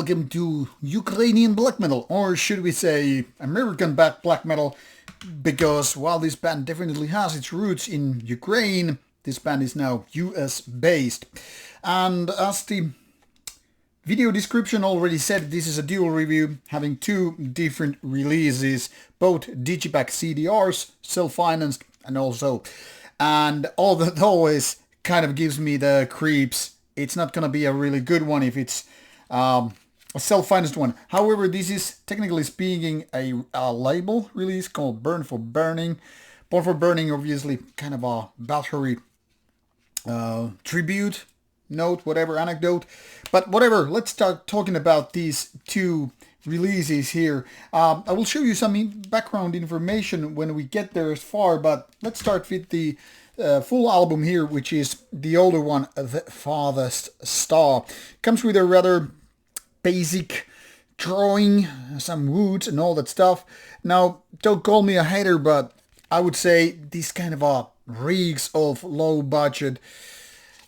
welcome to Ukrainian black metal, or should we say American black metal, because while this band definitely has its roots in Ukraine, this band is now US based. And as the video description already said, this is a dual review having two different releases, both Digipack CDRs, self-financed, and all that always kind of gives me the creeps. It's not gonna be a really good one if it's a self-financed one. However, this is technically speaking a label release called Burn for Burning. Burn for Burning, obviously, kind of a battery tribute note, whatever, anecdote. But whatever, let's start talking about these two releases here. I will show you some background information when we get there as far, but let's start with the full album here, which is the older one, The Farthest Star. Comes with a rather basic drawing, some woods and all that stuff. Now, don't call me a hater, but I would say this kind of a reeks of low budget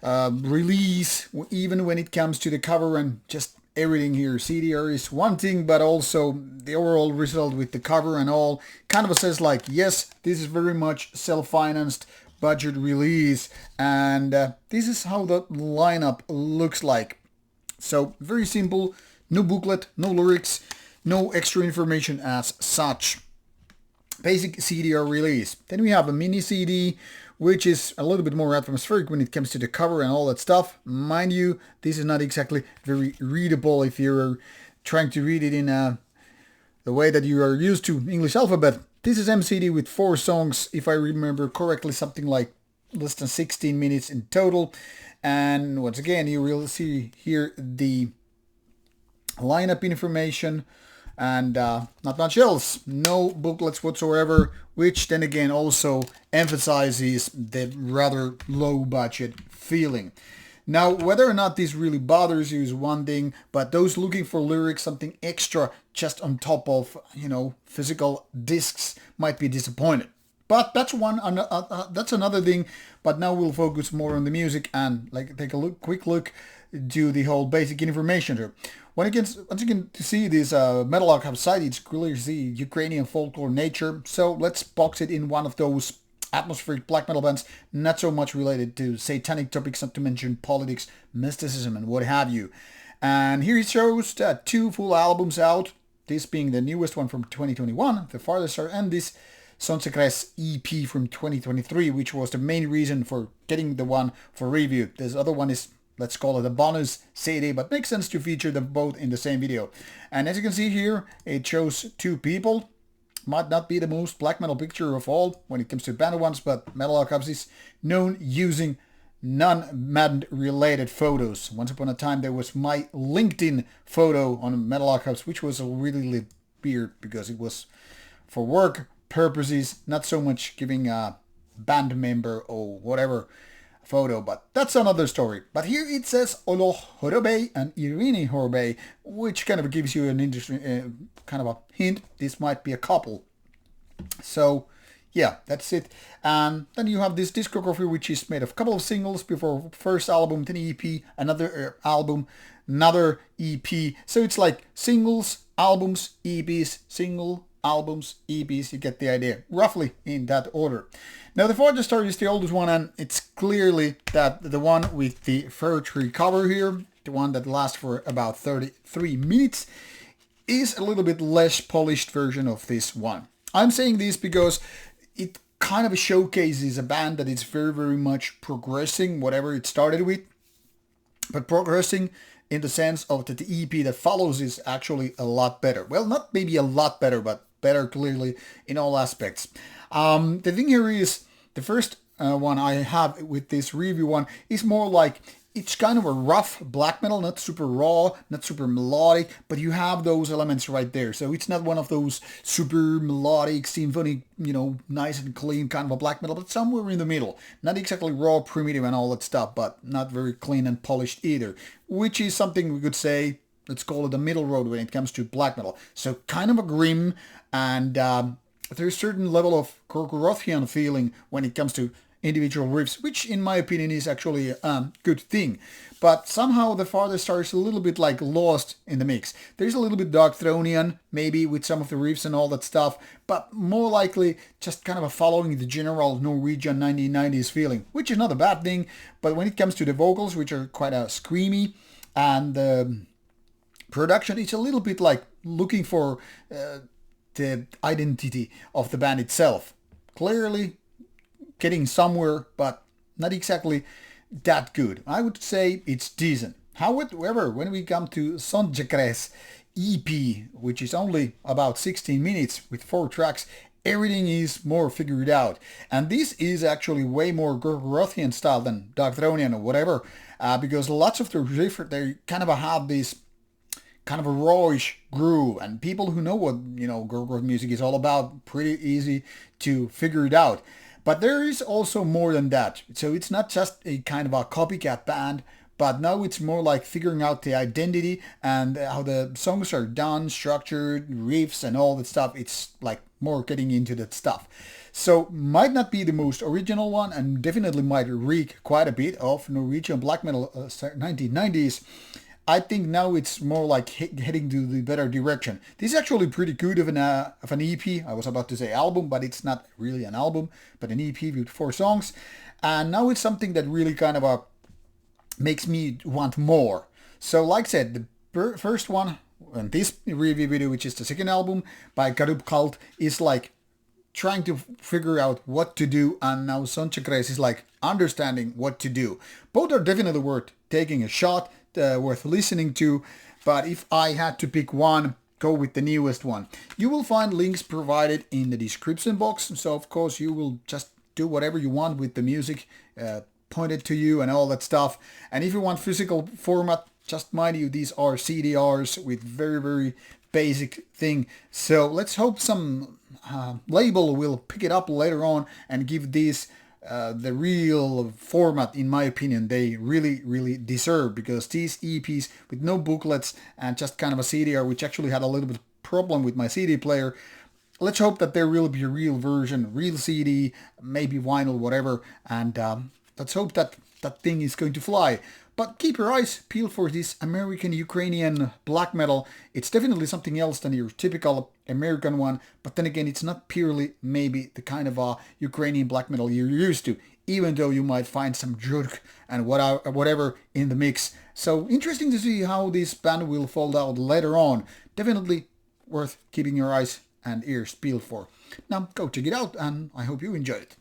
release, even when it comes to the cover and just everything here. CDR is one thing, but also the overall result with the cover and all kind of says like, yes, this is very much self-financed budget release, and this is how the lineup looks like. So very simple, no booklet, no lyrics, no extra information as such. Basic CDR release. Then we have a mini CD, which is a little bit more atmospheric when it comes to the cover and all that stuff. Mind you, this is not exactly very readable if you're trying to read it in the way that you are used to English alphabet. This is MCD with 4 songs, if I remember correctly, something like less than 16 minutes in total. And once again, you will see here the lineup information and not much else. No booklets whatsoever, which then again also emphasizes the rather low budget feeling. Now, whether or not this really bothers you is one thing, but those looking for lyrics, something extra just on top of, physical discs, might be disappointed. But that's that's another thing. But now we'll focus more on the music and take a quick look to the whole basic information here. Once you can see this Metal Archive site, it's clearly the Ukrainian folklore nature. So let's box it in one of those atmospheric black metal bands, not so much related to satanic topics, not to mention politics, mysticism, and what have you. And here it shows 2 full albums out, this being the newest one from 2021, The Farthest Star, and this Sontzekres EP from 2023, which was the main reason for getting the one for review. This other one is, let's call it a bonus CD, but makes sense to feature them both in the same video. And as you can see here, it shows 2 people. Might not be the most black metal picture of all when it comes to band ones, but Metal Archives is known using non-band related photos. Once upon a time there was my LinkedIn photo on Metal Archives, which was a really weird because it was for work purposes, not so much giving a band member or whatever photo, but that's another story. But here it says Olo Horobey and Irini Horobey, which kind of gives you an interesting kind of a hint. This might be a couple. So yeah, that's it. And then you have this discography, which is made of a couple of singles before first album, then EP, another album, another EP. So it's like singles, albums, EPs, single, albums, EPs, you get the idea, roughly in that order. Now the Farthest Star is the oldest one, and it's clearly that the one with the fir tree cover here, the one that lasts for about 33 minutes, is a little bit less polished version of this one. I'm saying this because it kind of showcases a band that is very, very much progressing whatever it started with, but progressing in the sense of that the EP that follows is actually a lot better. Well, not maybe a lot better, but better clearly in all aspects. The thing here is the first one I have with this review one is more like it's kind of a rough black metal, not super raw, not super melodic, but you have those elements right there. So it's not one of those super melodic, symphonic, nice and clean kind of a black metal, but somewhere in the middle. Not exactly raw, primitive and all that stuff, but not very clean and polished either, which is something we could say, let's call it the middle road when it comes to black metal. So kind of a grim, and there's a certain level of Gorgorothian feeling when it comes to individual riffs, which in my opinion is actually a good thing. But somehow the Farthest Star is a little bit like lost in the mix. There's a little bit Dark Thronian, maybe with some of the riffs and all that stuff, but more likely just kind of a following the general Norwegian 1990s feeling, which is not a bad thing. But when it comes to the vocals, which are quite screamy, and the production, it's a little bit like looking for the identity of the band itself. Clearly getting somewhere, but not exactly that good. I would say it's decent. However, when we come to Sontzekres EP, which is only about 16 minutes with 4 tracks, everything is more figured out. And this is actually way more Gorgorothian style than Darkthronian or whatever, because lots of the riff, they kind of have this kind of a rawish groove, and people who know what, Gorgoroth music is all about, pretty easy to figure it out. But there is also more than that. So it's not just a kind of a copycat band, but now it's more like figuring out the identity and how the songs are done, structured, riffs and all that stuff. It's like more getting into that stuff. So might not be the most original one, and definitely might reek quite a bit of Norwegian black metal 1990s. I think now it's more like heading to the better direction. This is actually pretty good of an EP. I was about to say album, but it's not really an album, but an EP with 4 songs. And now it's something that really kind of makes me want more. So like I said, the first one, and this review video, which is the second album by Kadub Kult, is like trying to figure out what to do, and now Sontzekres is like understanding what to do. Both are definitely worth taking a shot. Worth listening to, but if I had to pick one, go with the newest one. You will find links provided in the description box, so of course you will just do whatever you want with the music pointed to you and all that stuff. And if you want physical format, just mind you, these are CDRs with very, very basic thing. So let's hope some label will pick it up later on and give these the real format, in my opinion, they really deserve, because these EPs with no booklets and just kind of a CDR, which actually had a little bit of problem with my CD player, let's hope that there will be a real version, real CD, maybe vinyl, whatever, and let's hope that that thing is going to fly. But keep your eyes peeled for this American Ukrainian black metal. It's definitely something else than your typical American one, but then again, it's not purely maybe the kind of Ukrainian black metal you're used to, even though you might find some Jurk and whatever in the mix. So interesting to see how this band will fold out later on. Definitely worth keeping your eyes and ears peeled for. Now go check it out, and I hope you enjoyed it.